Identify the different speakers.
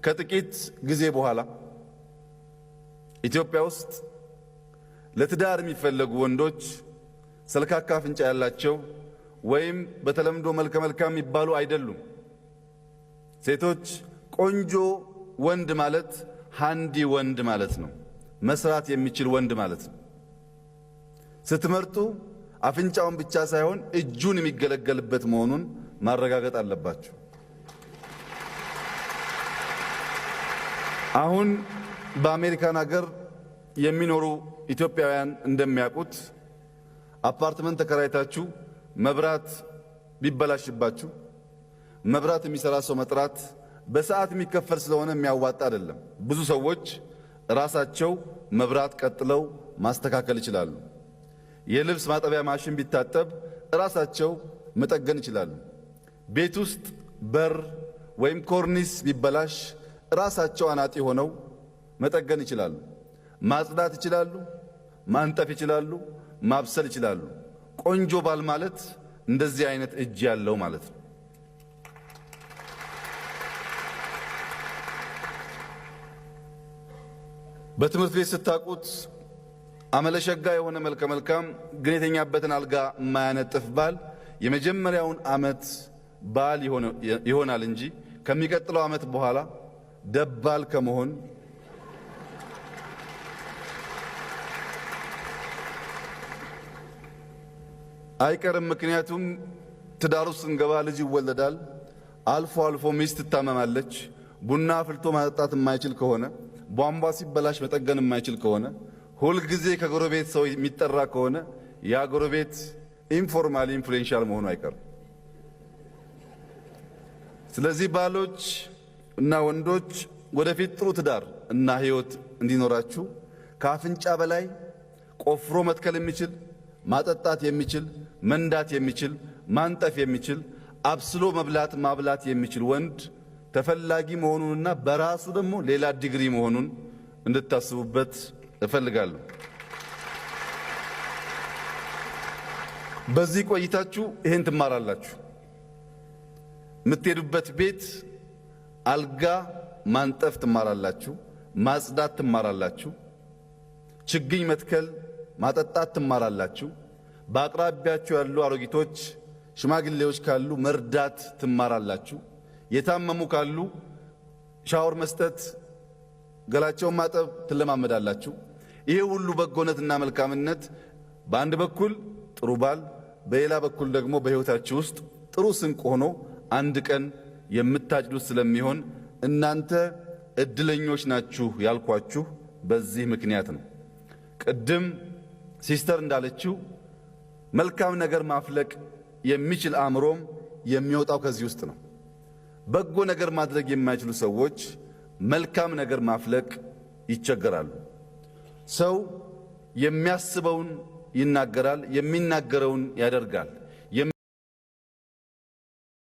Speaker 1: ከጥቂት ጊዜ በኋላ ኢትዮጵያ ውስጥ ለትዳር የሚፈልጉ ወንዶች ሰልካካ አፍንጫ ያላቸው ወይም በተለምዶ መልከ መልካም የሚባሉ አይደሉም። ሴቶች ቆንጆ ወንድ ማለት ሃንዲ ወንድ ማለት ነው። መስራት የሚችል ወንድ ማለት ነው። ስትመርጡ አፍንጫውን ብቻ ሳይሆን እጁን የሚገለገልበት መሆኑን ማረጋገጥ አለባችሁ። አሁን በአሜሪካን ሀገር የሚኖሩ ኢትዮጵያውያን እንደሚያውቁት አፓርትመንት ተከራይታችሁ መብራት ቢበላሽባችሁ መብራት የሚሰራ ሰው መጥራት በሰዓት የሚከፈል ስለሆነ የሚያዋጣ አይደለም። ብዙ ሰዎች ራሳቸው መብራት ቀጥለው ማስተካከል ይችላሉ። የልብስ ማጠቢያ ማሽን ቢታጠብ ራሳቸው መጠገን ይችላሉ። ቤት ውስጥ በር ወይም ኮርኒስ ቢበላሽ ራሳቸው አናጢ ሆነው መጠገን ይችላሉ። ማጽዳት ይችላሉ፣ ማንጠፍ ይችላሉ፣ ማብሰል ይችላሉ። ቆንጆ ባል ማለት እንደዚህ አይነት እጅ ያለው ማለት ነው። በትምህርት ቤት ስታቁት አመለሸጋ የሆነ መልከ መልካም ግን የተኛበትን አልጋ የማያነጥፍ ባል የመጀመሪያውን ዓመት ባል ይሆናል እንጂ ከሚቀጥለው ዓመት በኋላ ደባል ከመሆን አይቀርም። ምክንያቱም ትዳር ውስጥ ስንገባ ልጅ ይወለዳል። አልፎ አልፎ ሚስት ትታመማለች። ቡና አፍልቶ ማጠጣት የማይችል ከሆነ ቧንቧ ሲበላሽ መጠገን የማይችል ከሆነ ሁልጊዜ ከጎረቤት ሰው የሚጠራ ከሆነ ያ ጎረቤት ኢንፎርማሊ ኢንፍሉዌንሻል መሆኑ አይቀርም። ስለዚህ ባሎች እና ወንዶች ወደፊት ጥሩ ትዳር እና ሕይወት እንዲኖራችሁ ከአፍንጫ በላይ ቆፍሮ መትከል የሚችል ማጠጣት የሚችል መንዳት የሚችል ማንጠፍ የሚችል አብስሎ መብላት ማብላት የሚችል ወንድ ተፈላጊ መሆኑንና በራሱ ደግሞ ሌላ ዲግሪ መሆኑን እንድታስቡበት እፈልጋለሁ። በዚህ ቆይታችሁ ይሄን ትማራላችሁ። የምትሄዱበት ቤት አልጋ ማንጠፍ ትማራላችሁ፣ ማጽዳት ትማራላችሁ፣ ችግኝ መትከል ማጠጣት ትማራላችሁ። በአቅራቢያችሁ ያሉ አሮጊቶች ሽማግሌዎች ካሉ መርዳት ትማራላችሁ። የታመሙ ካሉ ሻወር መስጠት፣ ገላቸውን ማጠብ ትለማመዳላችሁ። ይሄ ሁሉ በጎነትና መልካምነት በአንድ በኩል ጥሩ ባል፣ በሌላ በኩል ደግሞ በሕይወታችሁ ውስጥ ጥሩ ስንቅ ሆኖ አንድ ቀን የምታጭዱት ስለሚሆን እናንተ እድለኞች ናችሁ ያልኳችሁ በዚህ ምክንያት ነው። ቅድም ሲስተር እንዳለችው መልካም ነገር ማፍለቅ የሚችል አእምሮም የሚወጣው ከዚህ ውስጥ ነው። በጎ ነገር ማድረግ የማይችሉ ሰዎች መልካም ነገር ማፍለቅ ይቸገራሉ። ሰው የሚያስበውን ይናገራል፣ የሚናገረውን ያደርጋል።